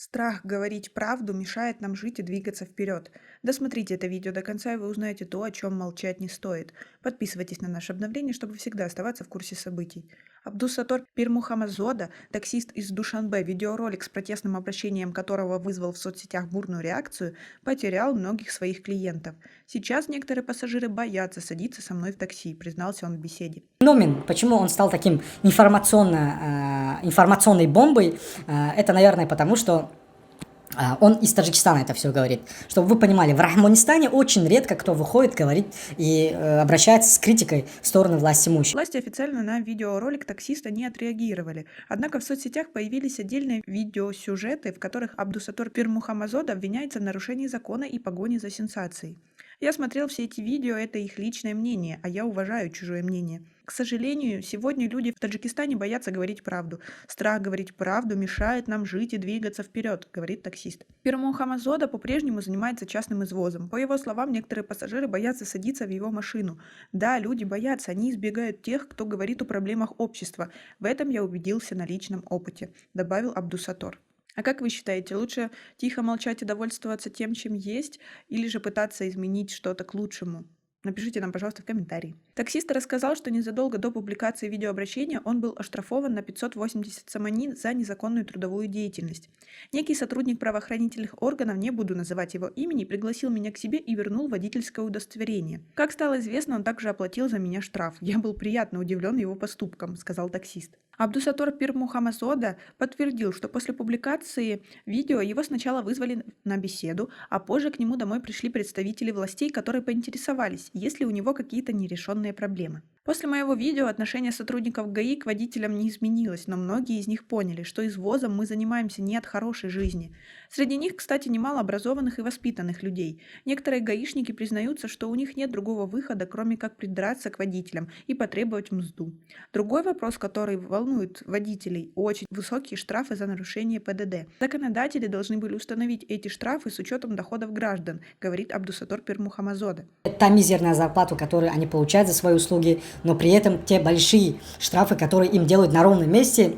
Страх говорить правду мешает нам жить и двигаться вперед. Досмотрите это видео до конца, и вы узнаете то, о чем молчать не стоит. Подписывайтесь на наше обновление, чтобы всегда оставаться в курсе событий. Абдусатор Пирмухамазода, таксист из Душанбе, видеоролик с протестным обращением которого вызвал в соцсетях бурную реакцию, потерял многих своих клиентов. Сейчас некоторые пассажиры боятся садиться со мной в такси, признался он в беседе. Феномен, почему он стал таким информационной бомбой, это, наверное, потому что он из Таджикистана это все говорит. Чтобы вы понимали, в Рахманистане очень редко кто выходит, говорит и обращается с критикой в сторону власти имущих. Власти официально на видеоролик таксиста не отреагировали, однако в соцсетях появились отдельные видеосюжеты, в которых Абдусатор Пирмухамазода обвиняется в нарушении закона и погоне за сенсацией. Я смотрел все эти видео, это их личное мнение, а я уважаю чужое мнение. К сожалению, сегодня люди в Таджикистане боятся говорить правду. Страх говорить правду мешает нам жить и двигаться вперед, говорит таксист. Пирмухамазода по-прежнему занимается частным извозом. По его словам, некоторые пассажиры боятся садиться в его машину. Да, люди боятся, они избегают тех, кто говорит о проблемах общества. В этом я убедился на личном опыте, добавил Абдусатор. А как вы считаете, лучше тихо молчать и довольствоваться тем, чем есть, или же пытаться изменить что-то к лучшему? Напишите нам, пожалуйста, в комментарии. Таксист рассказал, что незадолго до публикации видеообращения он был оштрафован на 580 сомани за незаконную трудовую деятельность. Некий сотрудник правоохранительных органов, не буду называть его имени, пригласил меня к себе и вернул водительское удостоверение. Как стало известно, он также оплатил за меня штраф. Я был приятно удивлен его поступком, сказал таксист. Абдусатор Пирмухамазода подтвердил, что после публикации видео его сначала вызвали на беседу, а позже к нему домой пришли представители властей, которые поинтересовались, есть ли у него какие-то нерешенные проблемы. После моего видео отношение сотрудников ГАИ к водителям не изменилось, но многие из них поняли, что извозом мы занимаемся не от хорошей жизни. Среди них, кстати, немало образованных и воспитанных людей. Некоторые гаишники признаются, что у них нет другого выхода, кроме как придраться к водителям и потребовать мзду. Другой вопрос, который волнует водителей, очень высокие штрафы за нарушение ПДД. Законодатели должны были установить эти штрафы с учетом доходов граждан, говорит Абдусатор Пирмухамазода. Та мизерная зарплата, которую они получают за свои услуги, но при этом те большие штрафы, которые им делают на ровном месте,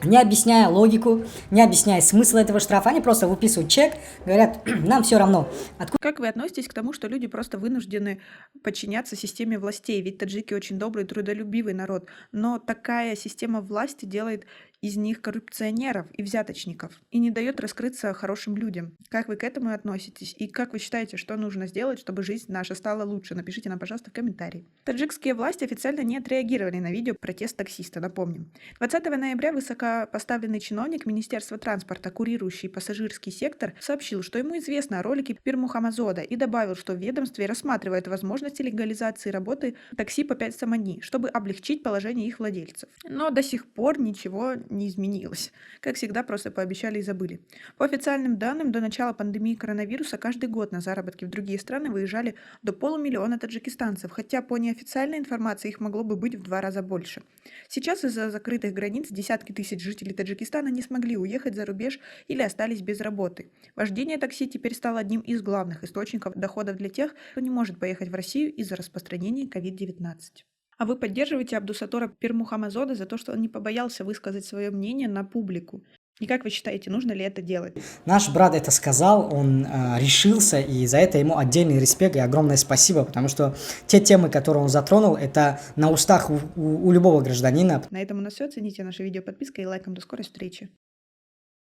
не объясняя логику, не объясняя смысл этого штрафа, они просто выписывают чек, говорят, нам все равно. Как вы относитесь к тому, что люди просто вынуждены подчиняться системе властей? Ведь таджики очень добрый, трудолюбивый народ, но такая система власти делает из них коррупционеров и взяточников и не дает раскрыться хорошим людям. Как вы к этому относитесь? И как вы считаете, что нужно сделать, чтобы жизнь наша стала лучше? Напишите нам, пожалуйста, в комментарии. Таджикские власти официально не отреагировали на видео протест таксиста, напомним. 20 ноября высокопоставленный чиновник Министерства транспорта, курирующий пассажирский сектор, сообщил, что ему известно о ролике Пирмухамазода и добавил, что в ведомстве рассматривают возможность легализации работы такси по 5 сомани, чтобы облегчить положение их владельцев. Но до сих пор ничего не изменилось. Как всегда, просто пообещали и забыли. По официальным данным, до начала пандемии коронавируса каждый год на заработки в другие страны выезжали до полумиллиона таджикистанцев, хотя по неофициальной информации их могло бы быть в 2 раза больше. Сейчас из-за закрытых границ десятки тысяч жителей Таджикистана не смогли уехать за рубеж или остались без работы. Вождение такси теперь стало одним из главных источников доходов для тех, кто не может поехать в Россию из-за распространения COVID-19. А вы поддерживаете Абдусатора Пирмухамазода за то, что он не побоялся высказать свое мнение на публику? И как вы считаете, нужно ли это делать? Наш брат это сказал, он решился, и за это ему отдельный респект и огромное спасибо, потому что те темы, которые он затронул, это на устах у любого гражданина. На этом у нас все. Цените наше видео подпиской и лайком. До скорой встречи.